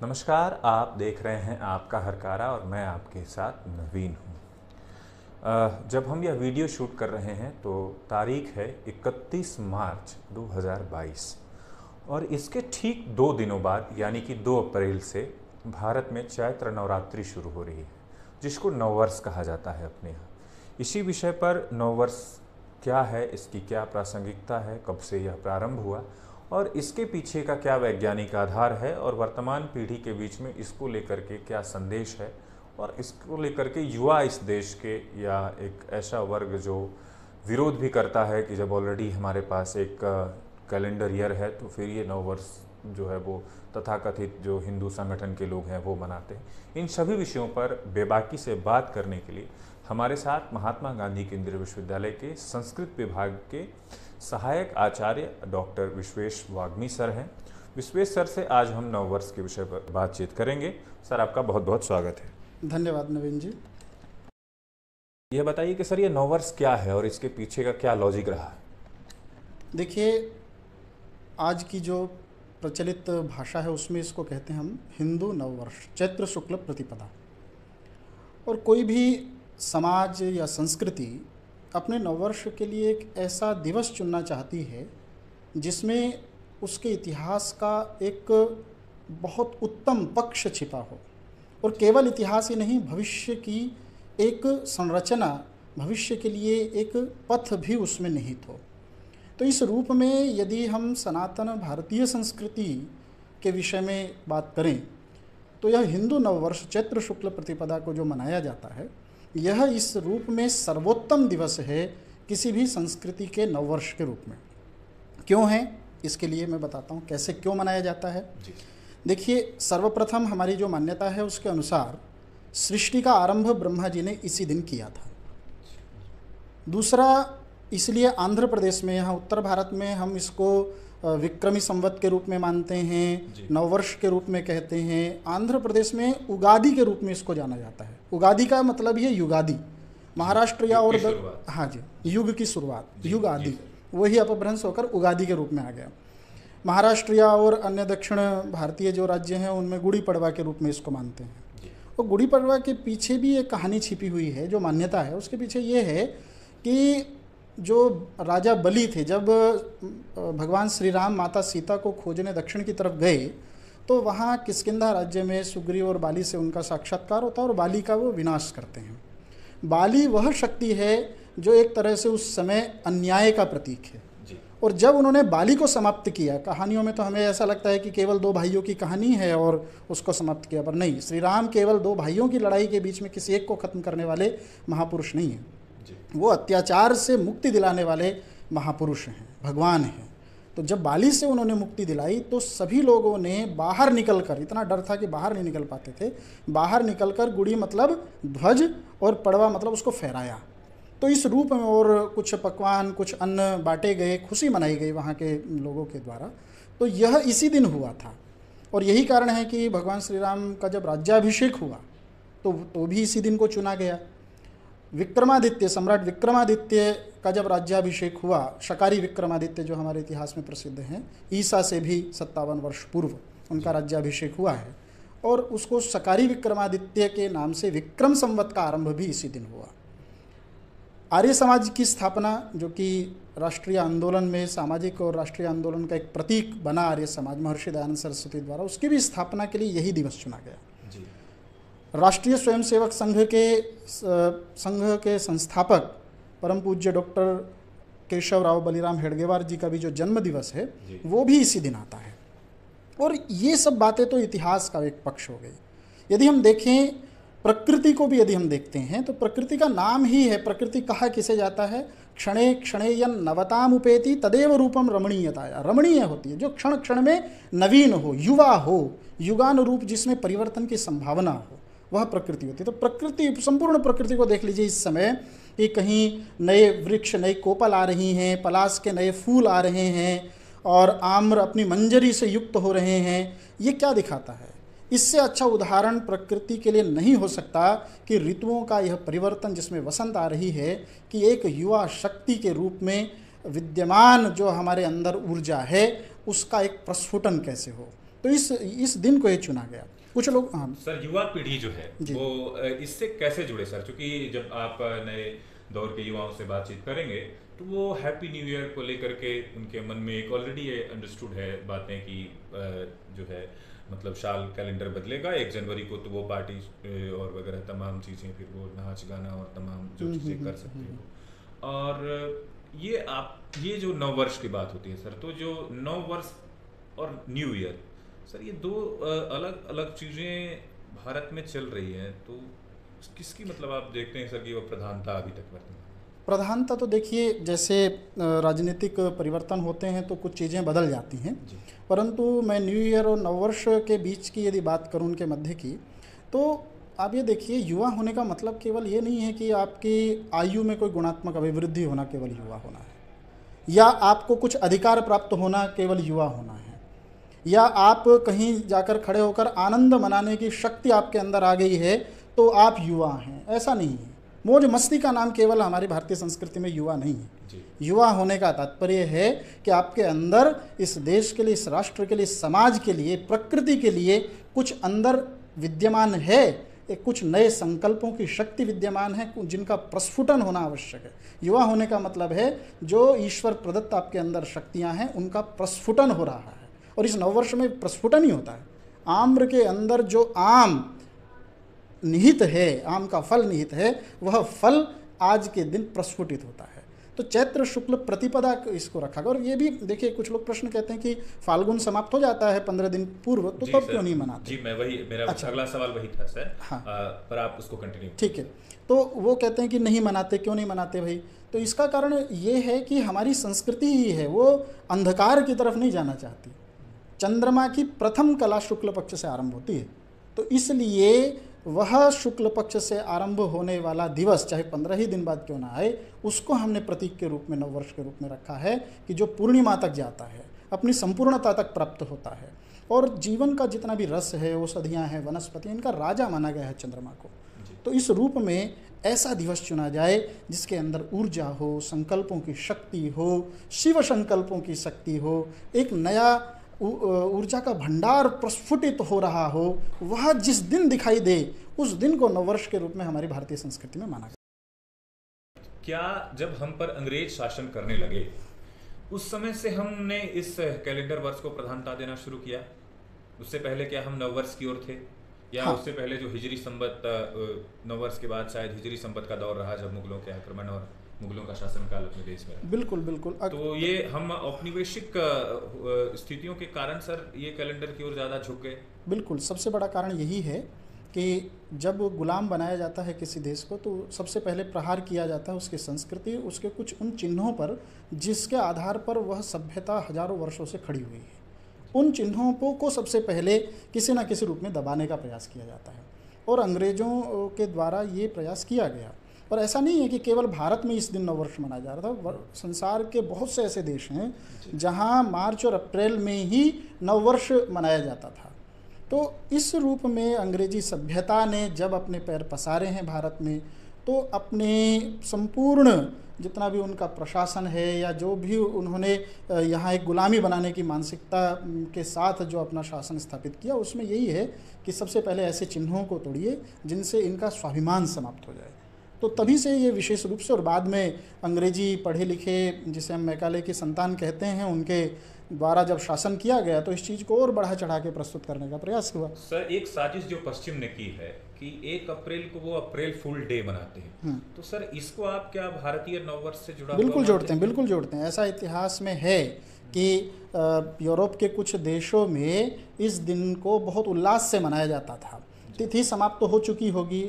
नमस्कार, आप देख रहे हैं आपका हरकारा और मैं आपके साथ नवीन हूँ। जब हम यह वीडियो शूट कर रहे हैं तो तारीख है 31 मार्च 2022 और इसके ठीक 2 दिनों बाद यानी कि 2 अप्रैल से भारत में चैत्र नवरात्रि शुरू हो रही है, जिसको नववर्ष कहा जाता है अपने यहाँ। इसी विषय पर नववर्ष क्या है, इसकी क्या प्रासंगिकता है, कब से यह प्रारंभ हुआ और इसके पीछे का क्या वैज्ञानिक आधार है और वर्तमान पीढ़ी के बीच में इसको लेकर के क्या संदेश है और इसको लेकर के युवा इस देश के या एक ऐसा वर्ग जो विरोध भी करता है कि जब ऑलरेडी हमारे पास एक कैलेंडर ईयर है तो फिर ये नववर्ष जो है वो तथाकथित जो हिंदू संगठन के लोग हैं वो मनाते हैं। इन सभी विषयों पर बेबाकी से बात करने के लिए हमारे साथ महात्मा गांधी केंद्रीय विश्वविद्यालय के संस्कृत विभाग के सहायक आचार्य डॉक्टर विश्वेश वाग्मी सर हैं। विश्वेश सर से आज हम नववर्ष के विषय पर बातचीत करेंगे। सर, आपका बहुत बहुत स्वागत है। धन्यवाद नवीन जी। यह बताइए कि सर ये नववर्ष क्या है और इसके पीछे का क्या लॉजिक रहा है? देखिए, आज की जो प्रचलित भाषा है उसमें इसको कहते हैं हम हिंदू नववर्ष, चैत्र शुक्ल प्रतिपदा। और कोई भी समाज या संस्कृति अपने नववर्ष के लिए एक ऐसा दिवस चुनना चाहती है जिसमें उसके इतिहास का एक बहुत उत्तम पक्ष छिपा हो, और केवल इतिहास ही नहीं, भविष्य की एक संरचना, भविष्य के लिए एक पथ भी उसमें निहित हो। तो इस रूप में यदि हम सनातन भारतीय संस्कृति के विषय में बात करें तो यह हिंदू नववर्ष चैत्र शुक्ल प्रतिपदा को जो मनाया जाता है, यह इस रूप में सर्वोत्तम दिवस है किसी भी संस्कृति के नववर्ष के रूप में। क्यों है, इसके लिए मैं बताता हूँ कैसे क्यों मनाया जाता है। देखिए, सर्वप्रथम हमारी जो मान्यता है उसके अनुसार सृष्टि का आरंभ ब्रह्मा जी ने इसी दिन किया था। दूसरा, इसलिए आंध्र प्रदेश में, यहाँ उत्तर भारत में हम इसको विक्रमी संवत के रूप में मानते हैं, नववर्ष के रूप में कहते हैं। आंध्र प्रदेश में उगादि के रूप में इसको जाना जाता है। उगादि का मतलब ही है युगादि। महाराष्ट्र या और हाँ जी, युग की शुरुआत, युगादि, वही अपभ्रंश होकर उगादि के रूप में आ गया। महाराष्ट्र या और अन्य दक्षिण भारतीय जो राज्य हैं उनमें गुड़ी पड़वा के रूप में इसको मानते हैं। और गुड़ी पड़वा के पीछे भी एक कहानी छिपी हुई है, जो मान्यता है उसके पीछे ये है कि जो राजा बलि थे, जब भगवान श्री राम माता सीता को खोजने दक्षिण की तरफ गए तो वहाँ किष्किंधा राज्य में सुग्रीव और बाली से उनका साक्षात्कार होता है और बाली का वो विनाश करते हैं। बाली वह शक्ति है जो एक तरह से उस समय अन्याय का प्रतीक है। और जब उन्होंने बाली को समाप्त किया, कहानियों में तो हमें ऐसा लगता है कि केवल 2 भाइयों की कहानी है और उसको समाप्त किया, पर नहीं, श्री राम केवल 2 भाइयों की लड़ाई के बीच में किसी एक को खत्म करने वाले महापुरुष नहीं हैं। वो अत्याचार से मुक्ति दिलाने वाले महापुरुष हैं, भगवान हैं। तो जब बाली से उन्होंने मुक्ति दिलाई तो सभी लोगों ने बाहर निकलकर, इतना डर था कि बाहर नहीं निकल पाते थे, बाहर निकलकर गुड़ी मतलब ध्वज और पड़वा मतलब उसको फहराया। तो इस रूप में और कुछ पकवान, कुछ अन्न बांटे गए, खुशी मनाई गई वहाँ के लोगों के द्वारा। तो यह इसी दिन हुआ था और यही कारण है कि भगवान श्री राम का जब राज्याभिषेक हुआ तो भी इसी दिन को चुना गया। विक्रमादित्य, सम्राट विक्रमादित्य का जब राज्याभिषेक हुआ, शकारी विक्रमादित्य जो हमारे इतिहास में प्रसिद्ध हैं, ईसा से भी 57 वर्ष पूर्व उनका राज्याभिषेक हुआ है और उसको शकारी विक्रमादित्य के नाम से विक्रम संवत का आरंभ भी इसी दिन हुआ। आर्य समाज की स्थापना, जो कि राष्ट्रीय आंदोलन में, सामाजिक और राष्ट्रीय आंदोलन का एक प्रतीक बना आर्य समाज महर्षि दयानंद सरस्वती द्वारा, उसकी भी स्थापना के लिए यही दिवस चुना गया। राष्ट्रीय स्वयंसेवक संघ के संस्थापक परम पूज्य डॉक्टर केशव राव बलिराम हेडगेवार जी का भी जो जन्म दिवस है वो भी इसी दिन आता है। और ये सब बातें तो इतिहास का एक पक्ष हो गई। यदि हम देखें प्रकृति को भी, यदि हम देखते हैं तो प्रकृति का नाम ही है, प्रकृति कहा किसे जाता है, क्षणे क्षणे यन नवताम उपेति तदेव रूपम रमणीयताया, रमणीय होती है जो क्षण क्षण में नवीन हो, युवा हो, युगानुरूप जिसमें परिवर्तन की संभावना हो, वह प्रकृति होती है। तो प्रकृति, संपूर्ण प्रकृति को देख लीजिए इस समय कि कहीं नए वृक्ष, नई कोपल आ रही हैं, पलाश के नए फूल आ रहे हैं और आम्र अपनी मंजरी से युक्त हो रहे हैं। ये क्या दिखाता है? इससे अच्छा उदाहरण प्रकृति के लिए नहीं हो सकता कि ऋतुओं का यह परिवर्तन जिसमें वसंत आ रही है, कि एक युवा शक्ति के रूप में विद्यमान जो हमारे अंदर ऊर्जा है उसका एक प्रस्फुटन कैसे हो। तो इस दिन को ये चुना गया। कुछ लोग, हाँ सर युवा पीढ़ी जो है जी। वो इससे कैसे जुड़े सर? क्योंकि जब आप नए दौर के युवाओं से बातचीत करेंगे तो वो हैप्पी न्यू ईयर को लेकर के उनके मन में एक ऑलरेडी ये अंडरस्टूड है बातें कि जो है मतलब साल कैलेंडर बदलेगा 1 जनवरी को, तो वो पार्टी और वगैरह तमाम चीज़ें, फिर वो नाच गाना और तमाम जो चीज़ें कर सकते हो। और ये जो नव वर्ष की बात होती है सर, तो जो नव वर्ष और न्यू ईयर सर, ये दो अलग अलग चीज़ें भारत में चल रही हैं, तो किसकी मतलब आप देखते हैं सर कि वो प्रधानता अभी तक वर्तमान? प्रधानता तो देखिए, जैसे राजनीतिक परिवर्तन होते हैं तो कुछ चीज़ें बदल जाती हैं, परंतु मैं न्यू ईयर और नववर्ष के बीच की यदि बात करूं उनके मध्य की, तो आप ये देखिए, युवा होने का मतलब केवल ये नहीं है कि आपकी आयु में कोई गुणात्मक अभिवृद्धि होना केवल युवा होना है, या आपको कुछ अधिकार प्राप्त होना केवल युवा होना है, या आप कहीं जाकर खड़े होकर आनंद मनाने की शक्ति आपके अंदर आ गई है तो आप युवा हैं, ऐसा नहीं है। मौज मस्ती का नाम केवल हमारी भारतीय संस्कृति में युवा नहीं है। युवा होने का तात्पर्य है कि आपके अंदर इस देश के लिए, इस राष्ट्र के लिए, इस समाज के लिए, प्रकृति के लिए कुछ अंदर विद्यमान है, एक कुछ नए संकल्पों की शक्ति विद्यमान है जिनका प्रस्फुटन होना आवश्यक है। युवा होने का मतलब है जो ईश्वर प्रदत्त आपके अंदर शक्तियां हैं उनका प्रस्फुटन हो रहा है, और इस नववर्ष में प्रस्फुटन ही होता है। आम्र के अंदर जो आम निहित है, आम का फल निहित है, वह फल आज के दिन प्रस्फुटित होता है। तो चैत्र शुक्ल प्रतिपदा इसको रखा गया। और ये भी देखिए, कुछ लोग प्रश्न कहते हैं कि फाल्गुन समाप्त हो जाता है 15 दिन पूर्व, तो तब क्यों नहीं मनाते? जी, मैं वही, मेरा अगला सवाल वही था सर। हाँ, पर आप उसको कंटिन्यू। ठीक है। तो वो कहते हैं कि नहीं मनाते, क्यों नहीं मनाते भाई? तो इसका कारण ये है कि हमारी संस्कृति ही है, वो अंधकार की तरफ नहीं जाना चाहती। चंद्रमा की प्रथम कला शुक्ल पक्ष से आरंभ होती है, तो इसलिए वह शुक्ल पक्ष से आरंभ होने वाला दिवस, चाहे 15 ही दिन बाद क्यों ना आए, उसको हमने प्रतीक के रूप में, नववर्ष के रूप में रखा है कि जो पूर्णिमा तक जाता है, अपनी संपूर्णता तक प्राप्त होता है, और जीवन का जितना भी रस है, औषधियाँ हैं, वनस्पति, इनका राजा माना गया है चंद्रमा को। तो इस रूप में ऐसा दिवस चुना जाए जिसके अंदर ऊर्जा हो, संकल्पों की शक्ति हो, शिव संकल्पों की शक्ति हो, एक नया ऊर्जा का भंडार प्रस्फुटित हो रहा हो, वह जिस दिन दिखाई दे उस दिन को नववर्ष के रूप में हमारी भारतीय संस्कृति में माना गया। क्या जब हम पर अंग्रेज शासन करने लगे उस समय से हमने इस कैलेंडर वर्ष को प्रधानता देना शुरू किया? उससे पहले क्या हम नववर्ष की ओर थे, या हाँ। उससे पहले जो हिजरी संवत, नववर्ष के बाद शायद हिजरी संवत का दौर रहा जब मुगलों के आक्रमण और मुगलों का शासनकाल अपने देश में? बिल्कुल बिल्कुल। तो ये हम औपनिवेशिक स्थितियों के कारण सर ये कैलेंडर की ओर ज़्यादा झुक गए? बिल्कुल, सबसे बड़ा कारण यही है कि जब गुलाम बनाया जाता है किसी देश को, तो सबसे पहले प्रहार किया जाता है उसकी संस्कृति, उसके कुछ उन चिन्हों पर जिसके आधार पर वह सभ्यता हजारों वर्षों से खड़ी हुई है। उन चिन्हों को सबसे पहले किसी न किसी रूप में दबाने का प्रयास किया जाता है, और अंग्रेज़ों के द्वारा ये प्रयास किया गया। और ऐसा नहीं है कि केवल भारत में इस दिन नववर्ष मनाया जा रहा था, संसार के बहुत से ऐसे देश हैं जहां मार्च और अप्रैल में ही नववर्ष मनाया जाता था। तो इस रूप में अंग्रेजी सभ्यता ने जब अपने पैर पसारे हैं भारत में, तो अपने संपूर्ण जितना भी उनका प्रशासन है, या जो भी उन्होंने यहाँ एक गुलामी बनाने की मानसिकता के साथ जो अपना शासन स्थापित किया, उसमें यही है कि सबसे पहले ऐसे चिन्हों को तोड़िए जिनसे इनका स्वाभिमान समाप्त हो जाए। तो तभी से ये विशेष रूप से, और बाद में अंग्रेजी पढ़े लिखे जिसे हम मैकाले की संतान कहते हैं, उनके द्वारा जब शासन किया गया तो इस चीज़ को और बढ़ा चढ़ा के प्रस्तुत करने का प्रयास हुआ। सर, एक साजिश जो पश्चिम ने की है कि 1 अप्रैल को वो अप्रैल फूल डे मनाते हैं, तो सर इसको आप क्या भारतीय नववर्ष से जुड़ा? बिल्कुल जोड़ते हैं, बिल्कुल जोड़ते हैं। ऐसा इतिहास में है कि यूरोप के कुछ देशों में इस दिन को बहुत उल्लास से मनाया जाता था। तिथि समाप्त तो हो चुकी होगी,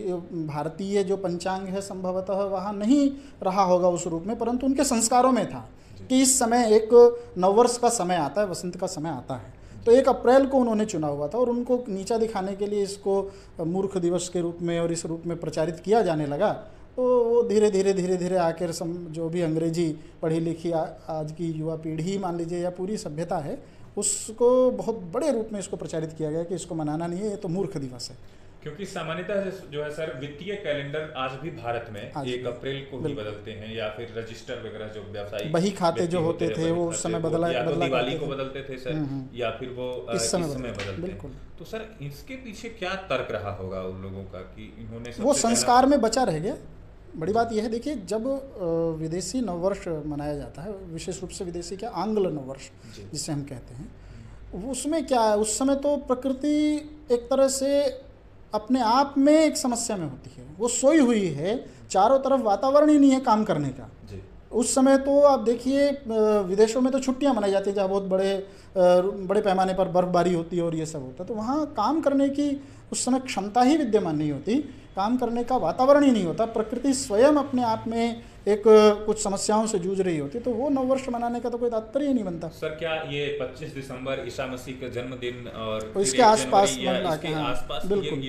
भारतीय जो पंचांग है संभवतः वहाँ नहीं रहा होगा उस रूप में, परंतु उनके संस्कारों में था कि इस समय एक नववर्ष का समय आता है, वसंत का समय आता है। तो 1 अप्रैल को उन्होंने चुना हुआ था, और उनको नीचा दिखाने के लिए इसको मूर्ख दिवस के रूप में और इस रूप में प्रचारित किया जाने लगा। तो वो धीरे धीरे आकर जो भी अंग्रेजी पढ़ी लिखी आज की युवा पीढ़ी मान लीजिए, या पूरी सभ्यता है, उसको बहुत बड़े रूप में इसको प्रचारित किया गया कि इसको मनाना नहीं है, ये तो मूर्ख दिवस है। क्योंकि सामान्यतः जो है सर, वित्तीय कैलेंडर आज भी भारत में आज 1 भी, अप्रैल को ही बिल्कुल। बदलते हैं, या फिर रजिस्टर वगैरह जो व्यवसायिक बही खाते व्यक्ति जो होते हैं, थे बही वो उस खाते, समय वो बदला या तो बदला दिवाली करते को थे। बदलते थे सर, या फिर वो इस समय बदलते हैं। बिल्कुल। तो सर इसके पीछे क्या तर्क रहा होगा उन लोगों का कि इन्होंने वो सबसे संस्कार में बचा रह गया। बड़ी बात यह है, देखिए जब विदेशी नववर्ष मनाया जाता है, विशेष रूप से विदेशी क्या, आंग्ल नववर्ष जिसे हम कहते हैं, उसमें क्या है, उस समय तो प्रकृति एक तरह से अपने आप में एक समस्या में होती है, वो सोई हुई है, चारों तरफ वातावरण ही नहीं है काम करने का। जी। उस समय तो आप देखिए विदेशों में तो छुट्टियां मनाई जाती हैं, जहाँ बहुत बड़े पैमाने पर बर्फबारी होती है और ये सब होता है, तो वहाँ काम करने की उस समय क्षमता ही विद्यमान नहीं होती, काम करने का वातावरण ही नहीं होता, प्रकृति स्वयं अपने आप में एक कुछ समस्याओं से जूझ रही होती, तो वो नववर्ष मनाने का तो कोई तात्पर्य ही नहीं बनता। सर क्या ये 25 दिसंबर ईसा मसीह का जन्मदिन और तो इसके आसपास बिल्कुल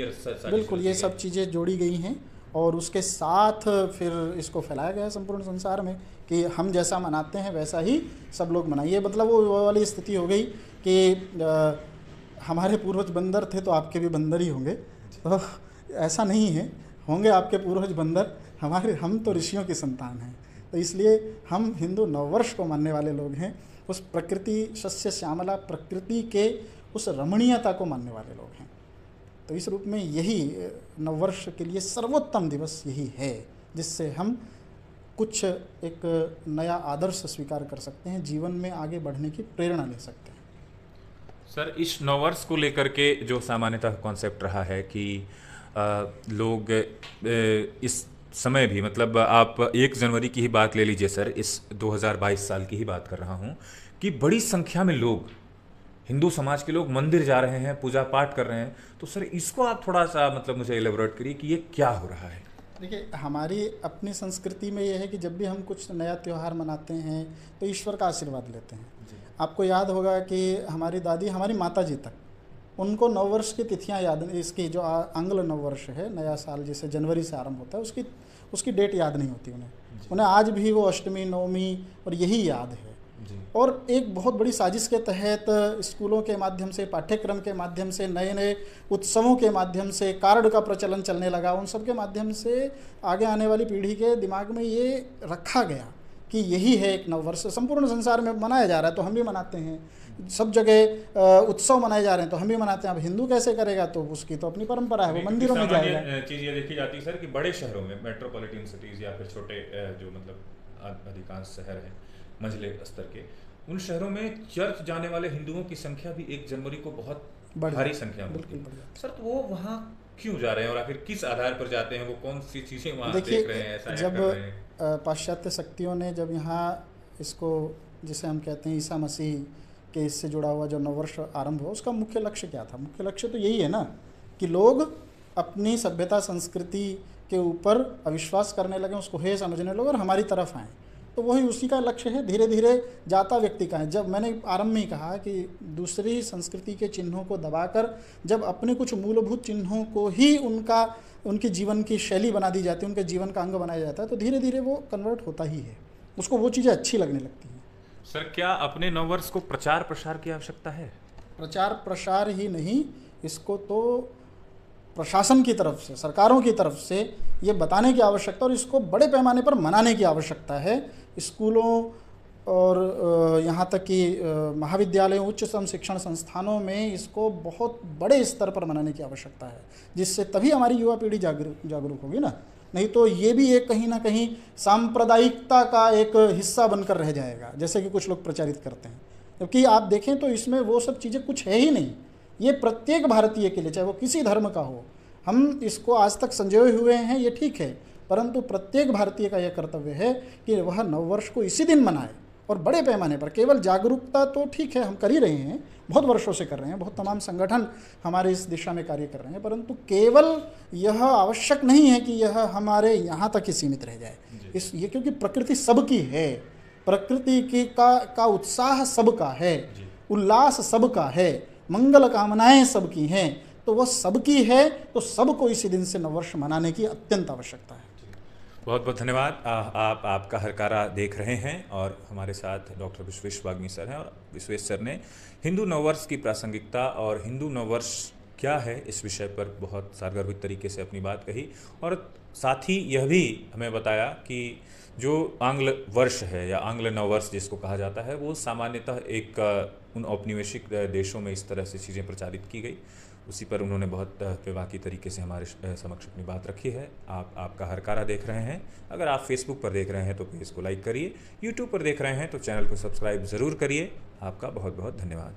बिल्कुल ये सब चीज़ें जोड़ी गई हैं, और उसके साथ फिर इसको फैलाया गया संपूर्ण संसार में कि हम जैसा मनाते हैं वैसा ही सब लोग मनाइए। मतलब वो वाली स्थिति हो गई कि हमारे पूर्वज बंदर थे तो आपके भी बंदर ही होंगे, तो ऐसा नहीं है, होंगे आपके पूर्वज बंदर, हम तो ऋषियों की संतान हैं। तो इसलिए हम हिंदू नववर्ष को मानने वाले लोग हैं, उस प्रकृति सस्य श्यामला प्रकृति के उस रमणीयता को मानने वाले लोग हैं। तो इस रूप में यही नववर्ष के लिए सर्वोत्तम दिवस यही है, जिससे हम कुछ एक नया आदर्श स्वीकार कर सकते हैं, जीवन में आगे बढ़ने की प्रेरणा ले सकते हैं। सर इस नववर्ष को लेकर के जो सामान्यतः कॉन्सेप्ट रहा है कि लोग इस समय भी, मतलब आप 1 जनवरी की ही बात ले लीजिए सर, इस 2022 साल की ही बात कर रहा हूँ, कि बड़ी संख्या में लोग, हिंदू समाज के लोग मंदिर जा रहे हैं, पूजा पाठ कर रहे हैं। तो सर इसको आप थोड़ा सा मतलब मुझे एलेबोरेट करिए कि ये क्या हो रहा है। देखिए हमारी अपनी संस्कृति में यह है कि जब भी हम कुछ नया त्यौहार मनाते हैं तो ईश्वर का आशीर्वाद लेते हैं। आपको याद होगा कि हमारी दादी, हमारी माता जी तक, उनको नववर्ष की तिथियां याद, इसकी जो आंग्ल नववर्ष है, नया साल जिसे जनवरी से आरंभ होता है, उसकी डेट याद नहीं होती उन्हें आज भी वो अष्टमी नवमी और यही याद है। और एक बहुत बड़ी साजिश के तहत स्कूलों के माध्यम से, पाठ्यक्रम के माध्यम से, नए नए उत्सवों के माध्यम से, कार्ड का प्रचलन चलने लगा, उन सब के माध्यम से आगे आने वाली पीढ़ी के दिमाग में ये रखा गया कि यही है एक नववर्ष। संपूर्ण संसार में मनाया जा रहा है तो हम भी मनाते हैं, सब जगह उत्सव मनाए जा रहे हैं तो हम भी मनाते हैं। अब हिंदू कैसे करेगा, तो उसकी तो अपनी परंपरा है, वो मंदिरों में जाएगा। चीज़ ये देखी जाती है सर कि बड़े शहरों में, मेट्रोपॉलिटन सिटीज़ या फिर छोटे जो मतलब अधिकांश शहर हैं मंझले स्तर के, उन शहरों में चर्च जाने वाले हिंदुओं की संख्या भी 1 जनवरी को बहुत भारी संख्या में होती है। सर तो वो वहाँ क्यों जा रहे हैं और आखिर किस आधार पर जाते हैं, वो कौन सी चीज़ें वहाँ देख रहे हैं, ऐसा जब कर रहे हैं? पाश्चात्य शक्तियों ने जब यहाँ इसको, जिसे हम कहते हैं ईसा मसीह के इससे जुड़ा हुआ जो नववर्ष आरंभ हुआ, उसका मुख्य लक्ष्य क्या था? मुख्य लक्ष्य तो यही है ना कि लोग अपनी सभ्यता संस्कृति के ऊपर अविश्वास करने लगे, उसको हे समझने लगे और हमारी तरफ आए। तो वही उसी का लक्ष्य है। धीरे धीरे जाता व्यक्ति का है। जब मैंने आरंभ में ही कहा कि दूसरी संस्कृति के चिन्हों को दबाकर जब अपने कुछ मूलभूत चिन्हों को ही उनकी जीवन की शैली बना दी जाती है, उनके जीवन का अंग बनाया जाता है, तो धीरे धीरे वो कन्वर्ट होता ही है, उसको वो चीज़ें अच्छी लगने लगती हैं। सर क्या अपने नववर्ष को प्रचार प्रसार की आवश्यकता है? प्रचार प्रसार ही नहीं, इसको तो प्रशासन की तरफ से, सरकारों की तरफ से ये बताने की आवश्यकता और इसको बड़े पैमाने पर मनाने की आवश्यकता है। स्कूलों और यहाँ तक कि महाविद्यालयों, उच्च शिक्षण संस्थानों में इसको बहुत बड़े स्तर पर मनाने की आवश्यकता है, जिससे तभी हमारी युवा पीढ़ी जागरूक होगी ना। नहीं तो ये भी एक कहीं ना कहीं सांप्रदायिकता का एक हिस्सा बनकर रह जाएगा, जैसे कि कुछ लोग प्रचारित करते हैं। जबकि आप देखें तो इसमें वो सब चीज़ें कुछ है ही नहीं। ये प्रत्येक भारतीय के लिए, चाहे वो किसी धर्म का हो, हम इसको आज तक संजोए हुए हैं, ये ठीक है, परंतु प्रत्येक भारतीय का यह कर्तव्य है कि वह नववर्ष को इसी दिन मनाए और बड़े पैमाने पर। केवल जागरूकता तो ठीक है, हम कर ही रहे हैं, बहुत वर्षों से कर रहे हैं, बहुत तमाम संगठन हमारे इस दिशा में कार्य कर रहे हैं, परंतु केवल यह आवश्यक नहीं है कि यह हमारे यहाँ तक ही सीमित रह जाए। ये क्योंकि प्रकृति सबकी है, प्रकृति की का उत्साह सबका है, उल्लास सबका है, मंगल कामनाएं सबकी हैं, तो वह सबकी है, तो सबको इसी दिन से नववर्ष मनाने की अत्यंत आवश्यकता है। बहुत बहुत धन्यवाद। आप आपका हरकारा देख रहे हैं और हमारे साथ डॉक्टर विश्वेश वाग्मी सर हैं, और विश्वेश सर ने हिंदू नववर्ष की प्रासंगिकता और हिंदू नववर्ष क्या है इस विषय पर बहुत सारगर्भित तरीके से अपनी बात कही, और साथ ही यह भी हमें बताया कि जो आंग्ल वर्ष है या आंग्ल नववर्ष जिसको कहा जाता है, वो सामान्यतः एक उन औपनिवेशिक देशों में इस तरह से चीज़ें प्रचारित की गई। उसी पर उन्होंने बहुत बेबाकी तरीके से हमारे समक्ष अपनी बात रखी है। आप आपका हरकारा देख रहे हैं। अगर आप फेसबुक पर देख रहे हैं तो पेज को लाइक करिए, यूट्यूब पर देख रहे हैं तो चैनल को सब्सक्राइब ज़रूर करिए। आपका बहुत बहुत धन्यवाद।